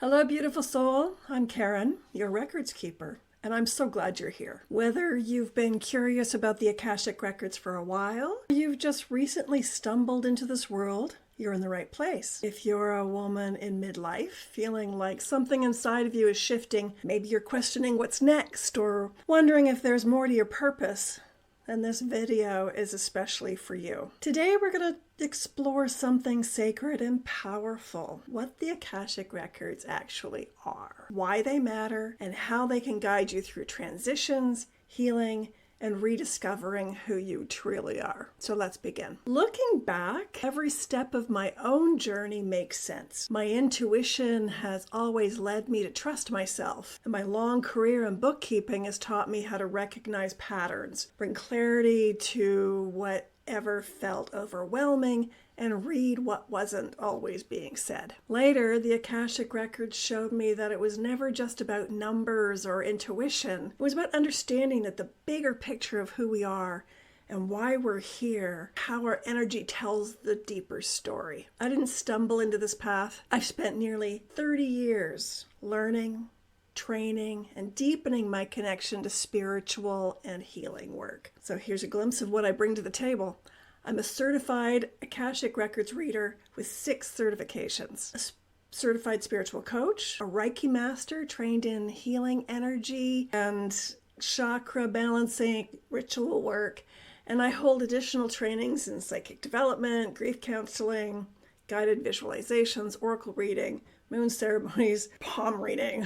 Hello, beautiful soul. I'm Karen, your records keeper, and I'm so glad you're here. Whether you've been curious about the Akashic Records for a while, or you've just recently stumbled into this world, you're in the right place. If you're a woman in midlife, feeling like something inside of you is shifting, maybe you're questioning what's next, or wondering if there's more to your purpose, then this video is especially for you. Today we're going to explore something sacred and powerful, what the Akashic Records actually are, why they matter, and how they can guide you through transitions, healing, and rediscovering who you truly are. So let's begin. Looking back, every step of my own journey makes sense. My intuition has always led me to trust myself, and my long career in bookkeeping has taught me how to recognize patterns, bring clarity to whatever felt overwhelming, and read what wasn't always being said. Later, the Akashic Records showed me that it was never just about numbers or intuition. It was about understanding that the bigger picture of who we are and why we're here, how our energy tells the deeper story. I didn't stumble into this path. I've spent nearly 30 years learning, training, and deepening my connection to spiritual and healing work. So here's a glimpse of what I bring to the table. I'm a certified Akashic Records reader with 6 certifications. A certified spiritual coach, a Reiki master trained in healing energy and chakra balancing ritual work, and I hold additional trainings in psychic development, grief counseling, guided visualizations, oracle reading, moon ceremonies, palm reading.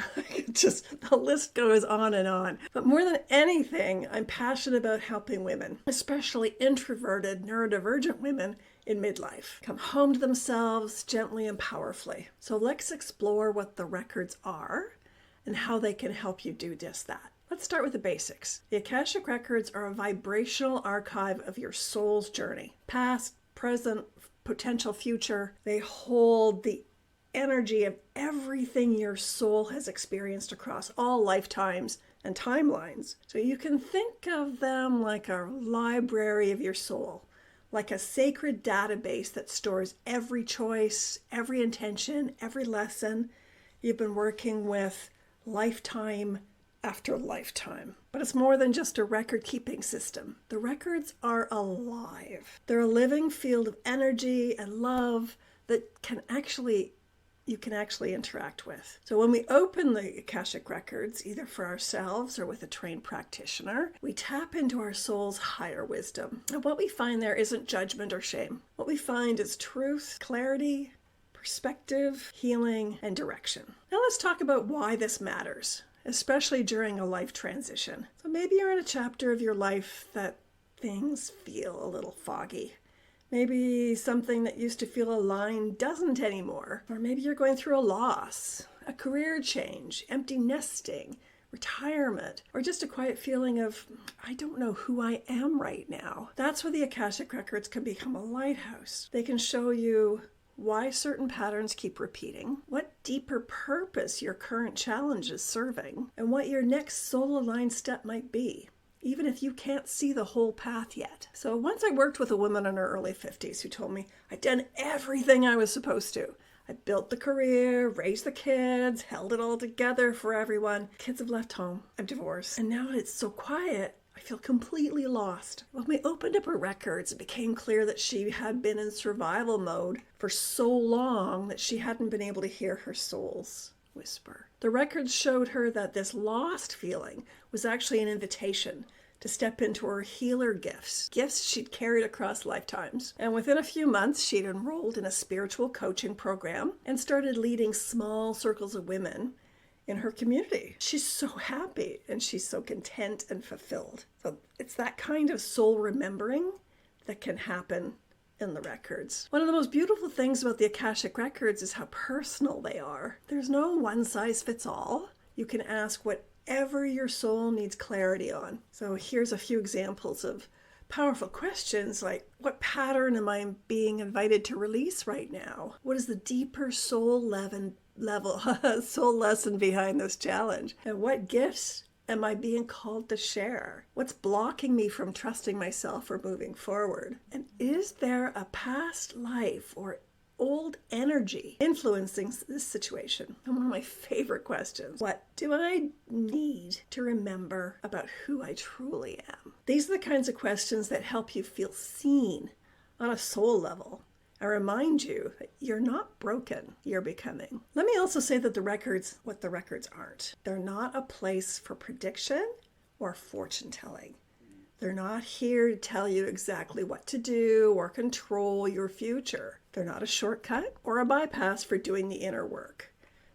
Just the list goes on and on. But more than anything, I'm passionate about helping women, especially introverted, neurodivergent women in midlife, come home to themselves gently and powerfully. So let's explore what the records are and how they can help you do just that. Let's start with the basics. The Akashic Records are a vibrational archive of your soul's journey. Past, present, potential future. They hold the energy of everything your soul has experienced across all lifetimes and timelines. So you can think of them like a library of your soul, like a sacred database that stores every choice, every intention, every lesson you've been working with lifetime after lifetime. But it's more than just a record-keeping system. The records are alive. They're a living field of energy and love that you can actually interact with. So when we open the Akashic Records, either for ourselves or with a trained practitioner, we tap into our soul's higher wisdom. And what we find there isn't judgment or shame. What we find is truth, clarity, perspective, healing, and direction. Now let's talk about why this matters, especially during a life transition. So maybe you're in a chapter of your life that things feel a little foggy. Maybe something that used to feel aligned doesn't anymore. Or maybe you're going through a loss, a career change, empty nesting, retirement, or just a quiet feeling of, I don't know who I am right now. That's where the Akashic Records can become a lighthouse. They can show you why certain patterns keep repeating, what deeper purpose your current challenge is serving, and what your next soul-aligned step might be, even if you can't see the whole path yet. So once I worked with a woman in her early 50s who told me I'd done everything I was supposed to. I built the career, raised the kids, held it all together for everyone. Kids have left home. I'm divorced. And now it's so quiet, I feel completely lost. When we opened up her records, it became clear that she had been in survival mode for so long that she hadn't been able to hear her soul's whisper. The records showed her that this lost feeling was actually an invitation to step into her healer gifts she'd carried across lifetimes. And within a few months, she'd enrolled in a spiritual coaching program and started leading small circles of women in her community. She's so happy and she's so content and fulfilled. So it's that kind of soul remembering that can happen in the records. One of the most beautiful things about the Akashic Records is how personal they are. There's no one size fits all. You can ask whatever your soul needs clarity on. So here's a few examples of powerful questions like, what pattern am I being invited to release right now? What is the deeper soul soul lesson behind this challenge? And what gifts am I being called to share? What's blocking me from trusting myself or moving forward? And is there a past life or old energy influencing this situation? And one of my favorite questions, what do I need to remember about who I truly am? These are the kinds of questions that help you feel seen on a soul level. I remind you that you're not broken, you're becoming. Let me also say that what the records aren't. They're not a place for prediction or fortune telling. They're not here to tell you exactly what to do or control your future. They're not a shortcut or a bypass for doing the inner work.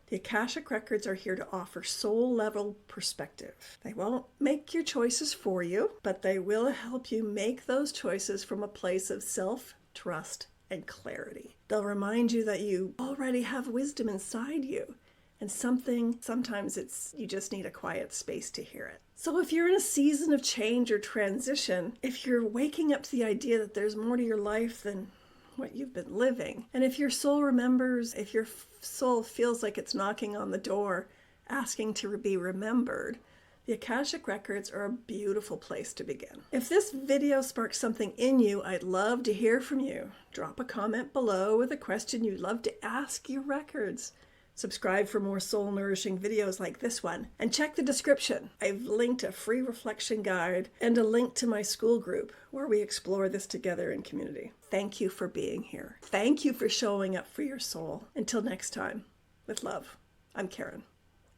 The Akashic Records are here to offer soul-level perspective. They won't make your choices for you, but they will help you make those choices from a place of self-trust and clarity. They'll remind you that you already have wisdom inside you, and sometimes you just need a quiet space to hear it. So if you're in a season of change or transition, if you're waking up to the idea that there's more to your life than what you've been living, and if your soul remembers, if your soul feels like it's knocking on the door, asking to be remembered, the Akashic Records are a beautiful place to begin. If this video sparks something in you, I'd love to hear from you. Drop a comment below with a question you'd love to ask your records. Subscribe for more soul-nourishing videos like this one. And check the description. I've linked a free reflection guide and a link to my school group where we explore this together in community. Thank you for being here. Thank you for showing up for your soul. Until next time, with love, I'm Karen,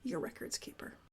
your records keeper.